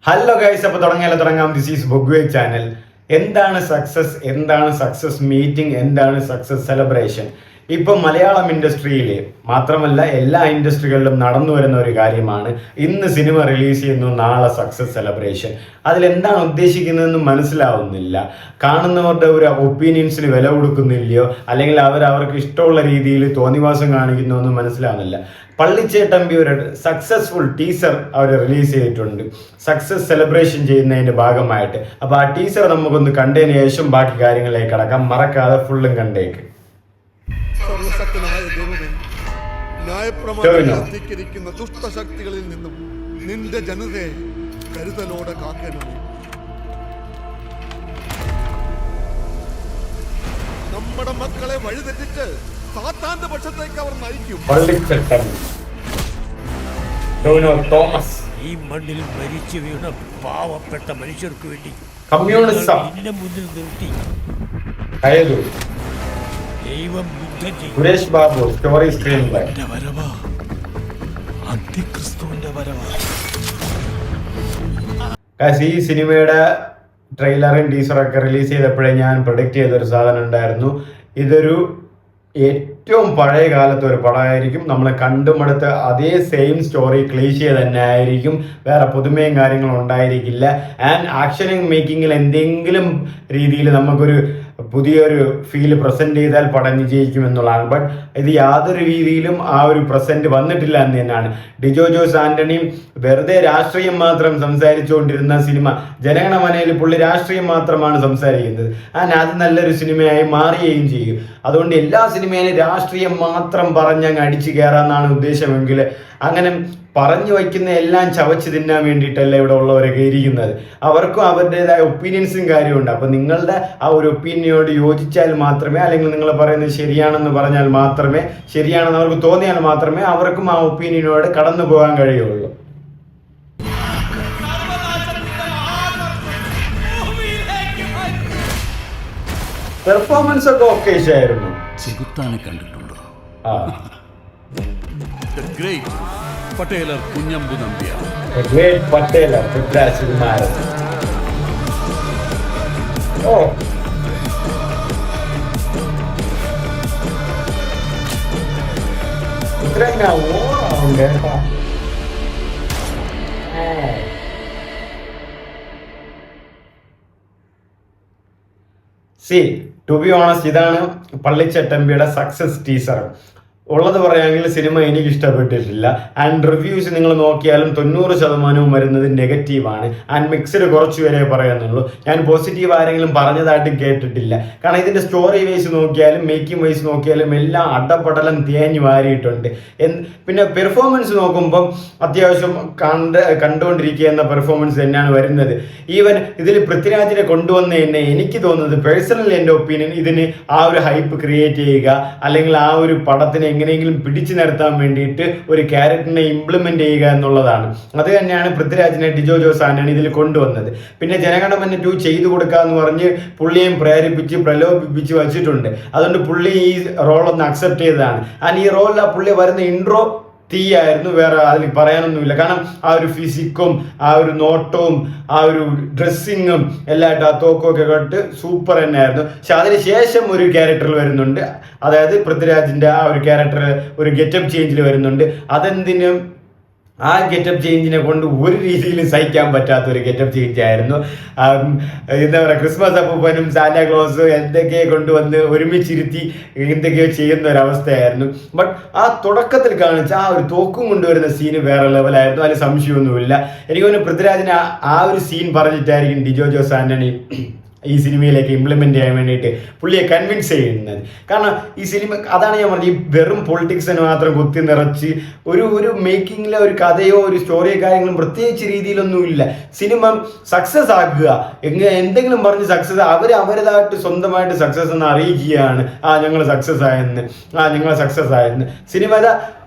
Hello guys, അപ്പോൾ തുടങ്ങാം. This is ബൊഗ്വേ ചാനൽ. എന്താണ് സക്സസ് മീറ്റിംഗ്, എന്താണ് സക്സസ് സെലിബ്രേഷൻ? ഇപ്പോൾ മലയാളം ഇൻഡസ്ട്രിയിൽ മാത്രമല്ല എല്ലാ ഇൻഡസ്ട്രികളിലും നടന്നു വരുന്ന ഒരു കാര്യമാണ്. ഇന്ന് സിനിമ റിലീസ് ചെയ്യുന്നു, നാളെ സക്സസ് സെലിബ്രേഷൻ. അതിലെന്താണ് ഉദ്ദേശിക്കുന്നതെന്ന് മനസ്സിലാവുന്നില്ല. കാണുന്നവരുടെ ഒരു ഒപ്പീനിയൻസിന് വില കൊടുക്കുന്നില്ലയോ, അല്ലെങ്കിൽ അവർക്ക് ഇഷ്ടമുള്ള രീതിയിൽ തോന്നിവാസം കാണിക്കുന്നോ എന്ന് മനസ്സിലാവുന്നില്ല. പള്ളിച്ചേട്ടമ്പി ഒരു സക്സസ്ഫുൾ ടീസർ അവർ റിലീസ് ചെയ്തിട്ടുണ്ട്, സക്സസ് സെലിബ്രേഷൻ ചെയ്യുന്നതിൻ്റെ ഭാഗമായിട്ട്. അപ്പോൾ ആ ടീസർ നമുക്കൊന്ന് കണ്ടതിന് ശേഷം ബാക്കി കാര്യങ്ങളിലേക്ക് കടക്കാം. മറക്കാതെ ഫുള്ളും കണ്ടേക്ക്. ന്യായപ്രമാണിക്കുന്ന ദുഷ്ടശക്തികളിൽ നിന്നും നിന്റെ ജനതയെ കരുതലോടെ കാക്കണമേ. നമ്മുടെ മക്കളെ വഴിതെറ്റിച്ച് സാത്താന്റെ പക്ഷത്തേക്ക് അവർ നയിക്കും. ഈ മണ്ണിൽ മരിച്ചു വീണ പാവപ്പെട്ട മനുഷ്യർക്ക് വേണ്ടി കമ്മ്യൂണിസം മുന്നിൽ നിർത്തി ദൈവം യുദ്ധം ചെയ്യും. Suresh Babu story screenplay. വരവാ, അന്ത്യക്രിസ്തുവിന്റെ വരവാ. ഈ സിനിമയുടെ ട്രെയിലറും ടീസറൊക്കെ റിലീസ് ചെയ്തപ്പോഴേ ഞാൻ പ്രൊഡിക്റ്റ് ചെയ്തൊരു സാധനം ഉണ്ടായിരുന്നു. ഇതൊരു ഏറ്റവും പഴയ കാലത്തെ ഒരു പടമായിരിക്കും. നമ്മൾ കണ്ടുമടുത്ത അതേ സെയിം സ്റ്റോറി ക്ലീശിയ തന്നെ ആയിരിക്കും. വേറെ പുതുമയും കാര്യങ്ങളും ഉണ്ടായിരിക്കില്ല. ആൻഡ് ആക്ഷൻ മേക്കിങ്ങിൽ എന്തെങ്കിലും രീതിയിൽ നമുക്കൊരു പുതിയൊരു ഫീല് പ്രസന്റ് ചെയ്താൽ പടം വിജയിക്കും എന്നുള്ളതാണ്. ബട്ട് ഇത് യാതൊരു രീതിയിലും ആ ഒരു പ്രസന്റ് വന്നിട്ടില്ല എന്ന് തന്നെയാണ്. ഡിജോ ജോസ് ആന്റണിയും വെറുതെ രാഷ്ട്രീയം മാത്രം സംസാരിച്ചുകൊണ്ടിരുന്ന സിനിമ ജനഗണമനയിൽ പുള്ളി രാഷ്ട്രീയം മാത്രമാണ് സംസാരിക്കുന്നത്. അത് നല്ലൊരു സിനിമയായി മാറുകയും ചെയ്യും. അതുകൊണ്ട് എല്ലാ സിനിമയിലും രാഷ്ട്രീയം മാത്രം പറഞ്ഞങ്ങ് അടിച്ചു കയറാന്നാണ് ഉദ്ദേശമെങ്കിൽ അങ്ങനെ പറഞ്ഞു വയ്ക്കുന്ന എല്ലാം ചവച്ച് തിന്നാൻ വേണ്ടിയിട്ടല്ല ഇവിടെ ഉള്ളവരൊക്കെ ഇരിക്കുന്നത്. അവർക്കും അവരുടേതായ ഒപ്പീനിയൻസും കാര്യമുണ്ട്. അപ്പം നിങ്ങളുടെ ആ ഒരു ഒപ്പീനിയനോട് യോജിച്ചാൽ മാത്രമേ, അല്ലെങ്കിൽ നിങ്ങൾ പറയുന്നത് ശരിയാണെന്ന് പറഞ്ഞാൽ മാത്രമേ, ശരിയാണെന്ന് അവർക്ക് തോന്നിയാൽ മാത്രമേ അവർക്കും ആ ഒപ്പീനിയനോട് കടന്നു പോകാൻ കഴിയുള്ളൂ. പെർഫോമൻസ് ഒക്കെ ഓക്കെ ആയിരുന്നു. ചെകുത്താനെ കണ്ടിട്ടുണ്ടോ? പട്ടേലർ കുഞ്ഞമ്പു നമ്പ്യാർ. പട്ടേലർ പൃഥ്വിരാജ് കുമാരൻ. ഓ പൃഥ്വിരാജിനാ ഓണാവും കേട്ടോ. ടു ബി ഓണസ്റ്റ്, ഇതാണ് പള്ളിച്ചട്ടമ്പിയുടെ സക്സസ് ടീസർ. ഉള്ളത് പറയുകയാണെങ്കിൽ സിനിമ എനിക്ക് ഇഷ്ടപ്പെട്ടിട്ടില്ല. ആൻഡ് റിവ്യൂസ് നിങ്ങൾ നോക്കിയാലും 90% വരുന്നത് നെഗറ്റീവാണ്. ആൻഡ് മിക്സ്ഡ് കുറച്ച് പേരെ പറയുന്നുള്ളൂ. ഞാൻ പോസിറ്റീവ് ആരെങ്കിലും പറഞ്ഞതായിട്ടും കേട്ടിട്ടില്ല. കാരണം ഇതിൻ്റെ സ്റ്റോറി വൈസ് നോക്കിയാലും മേക്കിംഗ് വൈസ് നോക്കിയാലും എല്ലാം അടപടലം തേഞ്ഞു വാരിയിട്ടുണ്ട്. പിന്നെ പെർഫോമൻസ് നോക്കുമ്പം അത്യാവശ്യം കണ്ടുകൊണ്ടിരിക്കുക എന്ന പെർഫോമൻസ് തന്നെയാണ് വരുന്നത്. ഈവൻ ഇതിൽ പൃഥ്വിരാജിനെ കൊണ്ടുവന്ന് തന്നെ എനിക്ക് തോന്നുന്നത്, പേഴ്സണലി എൻ്റെ ഒപ്പീനിയൻ, ഇതിന് ആ ഒരു ഹൈപ്പ് ക്രിയേറ്റ് ചെയ്യുക, അല്ലെങ്കിൽ ആ ഒരു പടത്തിനെ എങ്ങനെയെങ്കിലും പിടിച്ചു നിർത്താൻ വേണ്ടിയിട്ട് ഒരു ക്യാരക്ടറിനെ ഇംപ്ലിമെന്റ് ചെയ്യുക എന്നുള്ളതാണ്. അത് തന്നെയാണ് പൃഥ്വിരാജിനെ ഡിജോ ജോസ് ആന്റണി ഇതിൽ കൊണ്ടുവന്നത്. പിന്നെ ജനഗണമന 2 ചെയ്തു കൊടുക്കാന്ന് പറഞ്ഞ് പുള്ളിയെയും പ്രേരിപ്പിച്ച് പ്രലോഭിപ്പിച്ച് വച്ചിട്ടുണ്ട്. അതുകൊണ്ട് പുള്ളി ഈ റോൾ ഒന്ന് അക്സെപ്റ്റ് ചെയ്തതാണ്. ആൻഡ് ഈ റോളിൽ ആ പുള്ളി വരുന്ന ഇൻട്രോ തീയായിരുന്നു, വേറെ അതിൽ പറയാനൊന്നുമില്ല. കാരണം ആ ഒരു ഫിസിക്കും ആ ഒരു നോട്ടവും ആ ഒരു ഡ്രസ്സിങ്ങും എല്ലായിട്ടും ആ തോക്കൊക്കെ കട്ട് സൂപ്പർ തന്നെയായിരുന്നു. പക്ഷെ അതിന് ശേഷം ഒരു ക്യാരക്ടറിൽ വരുന്നുണ്ട്, അതായത് പൃഥ്വിരാജിന്റെ ആ ഒരു ക്യാരക്ടർ ഒരു ഗെറ്റപ്പ് ചേഞ്ചിൽ വരുന്നുണ്ട്. അതെന്തിനും ആ ഗെറ്റപ്പ് ചേഞ്ചിനെ കൊണ്ട് ഒരു രീതിയിലും സഹിക്കാൻ പറ്റാത്ത ഒരു ഗെറ്റപ്പ് ചേഞ്ച് ആയിരുന്നു. എന്താ പറയുക, ക്രിസ്മസ് അപ്പൂപ്പനും സാന്റാക്ലോസും എന്തൊക്കെയോ കൊണ്ടുവന്ന് ഒരുമിച്ചിരുത്തി എന്തൊക്കെയോ ചെയ്യുന്ന ഒരവസ്ഥയായിരുന്നു. ബട്ട് ആ തുടക്കത്തിൽ കാണിച്ച ആ ഒരു തോക്കും കൊണ്ടുവരുന്ന സീന് വേറെ ലെവലായിരുന്നു, അതിൽ സംശയമൊന്നുമില്ല. എനിക്ക് തോന്നുന്നു പൃഥ്വിരാജിന് ആ ഒരു സീൻ പറഞ്ഞിട്ടായിരിക്കും ഡിജോ ജോസ് ആന്റണി ഈ സിനിമയിലേക്ക് ഇംപ്ലിമെന്റ് ചെയ്യാൻ വേണ്ടിയിട്ട് പുള്ളിയെ കൺവിൻസ് ചെയ്യുന്നത്. കാരണം ഈ സിനിമ, അതാണ് ഞാൻ പറഞ്ഞത്, ഈ വെറും പൊളിറ്റിക്സിന് മാത്രം കുത്തി നിറച്ച് ഒരു മേക്കിങ്ങിലെ ഒരു കഥയോ ഒരു സ്റ്റോറിയോ കാര്യങ്ങളും പ്രത്യേകിച്ച് രീതിയിലൊന്നുമില്ല. സിനിമ സക്സസ് ആക്കുക, എന്തെങ്കിലും പറഞ്ഞ് സക്സസ്, അവരതായിട്ട് സ്വന്തമായിട്ട് സക്സസ് എന്ന് അറിയിക്കുകയാണ്. ഞങ്ങൾ സക്സസ് ആയെന്ന്. സിനിമ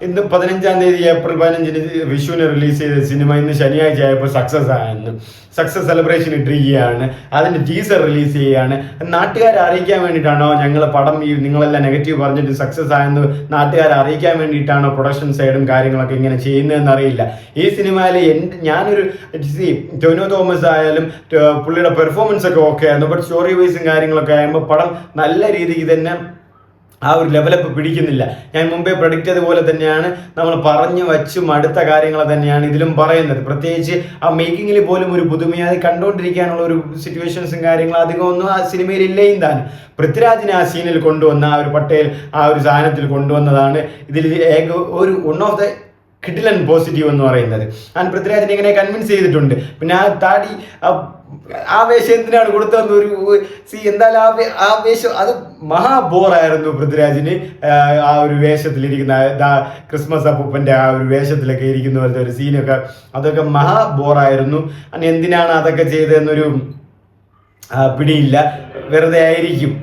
ഇന്ന് 15-ാം തീയതി ഏപ്രിൽ 15-ന് വിഷുവിന് റിലീസ് ചെയ്ത സിനിമ ഇന്ന് ശനിയാഴ്ച ആയപ്പോൾ സക്സസ് ആയെന്ന്, സക്സസ് സെലിബ്രേഷൻ ഇട്ടിരിക്കുകയാണ്. അതിൻ്റെ ടീസർ റിലീസ് ചെയ്യുകയാണ്. നാട്ടുകാരെ അറിയിക്കാൻ വേണ്ടിയിട്ടാണോ ഞങ്ങൾ പടം നിങ്ങളെല്ലാം നെഗറ്റീവ് പറഞ്ഞിട്ട് സക്സസ് ആയെന്ന് നാട്ടുകാരെ അറിയിക്കാൻ വേണ്ടിയിട്ടാണോ പ്രൊഡക്ഷൻ സൈഡും കാര്യങ്ങളൊക്കെ ഇങ്ങനെ ചെയ്യുന്നതെന്ന് അറിയില്ല. ഈ സിനിമയിൽ ഞാനൊരു ടൊവിനോ തോമസ് ആയാലും പുള്ളിയുടെ പെർഫോമൻസ് ഒക്കെ ഓക്കെ ആയിരുന്നു. ബട്ട് സ്റ്റോറി വൈസും കാര്യങ്ങളൊക്കെ ആകുമ്പോൾ പടം നല്ല രീതിക്ക് തന്നെ ആ ഒരു ലെവലപ്പ് പിടിക്കുന്നില്ല. ഞാൻ മുമ്പേ പ്രഡിക്റ്റ് ചെയ്തതുപോലെ തന്നെയാണ്, നമ്മൾ പറഞ്ഞു വച്ചും അടുത്ത കാര്യങ്ങൾ തന്നെയാണ് ഇതിലും പറയുന്നത്. പ്രത്യേകിച്ച് ആ മേക്കിങ്ങിൽ പോലും ഒരു പുതുമയായി കണ്ടുകൊണ്ടിരിക്കാനുള്ള ഒരു സിറ്റുവേഷൻസും കാര്യങ്ങളും അധികം ഒന്നും ആ സിനിമയിൽ ഇല്ലേയും താനും. പൃഥ്വിരാജിനെ ആ സീനിൽ കൊണ്ടുവന്ന ആ ഒരു പട്ടേൽ ആ ഒരു സാധനത്തിൽ കൊണ്ടുവന്നതാണ് ഇതിൽ ഒരു വൺ ഓഫ് ദ കിഡിലൻ പോസിറ്റീവ് എന്ന് പറയുന്നത്. ഞാൻ പൃഥ്വിരാജിനെ ഇങ്ങനെ കൺവിൻസ് ചെയ്തിട്ടുണ്ട്. പിന്നെ ആ താടി ആ വേഷം എന്തിനാണ് കൊടുത്തതെന്ന് ഒരു എന്തായാലും ആ വേഷം അത് മഹാ ബോറായിരുന്നു പൃഥ്വിരാജിന്. ആ ഒരു വേഷത്തിലിരിക്കുന്ന ക്രിസ്മസ് അപ്പൂപ്പൻ്റെ ആ ഒരു വേഷത്തിലൊക്കെ ഇരിക്കുന്ന പോലത്തെ ഒരു സീനൊക്കെ അതൊക്കെ മഹാ ബോറായിരുന്നു. എന്തിനാണ് അതൊക്കെ ചെയ്തതെന്നൊരു പിടിയില്ല, വെറുതെ ആയിരിക്കും.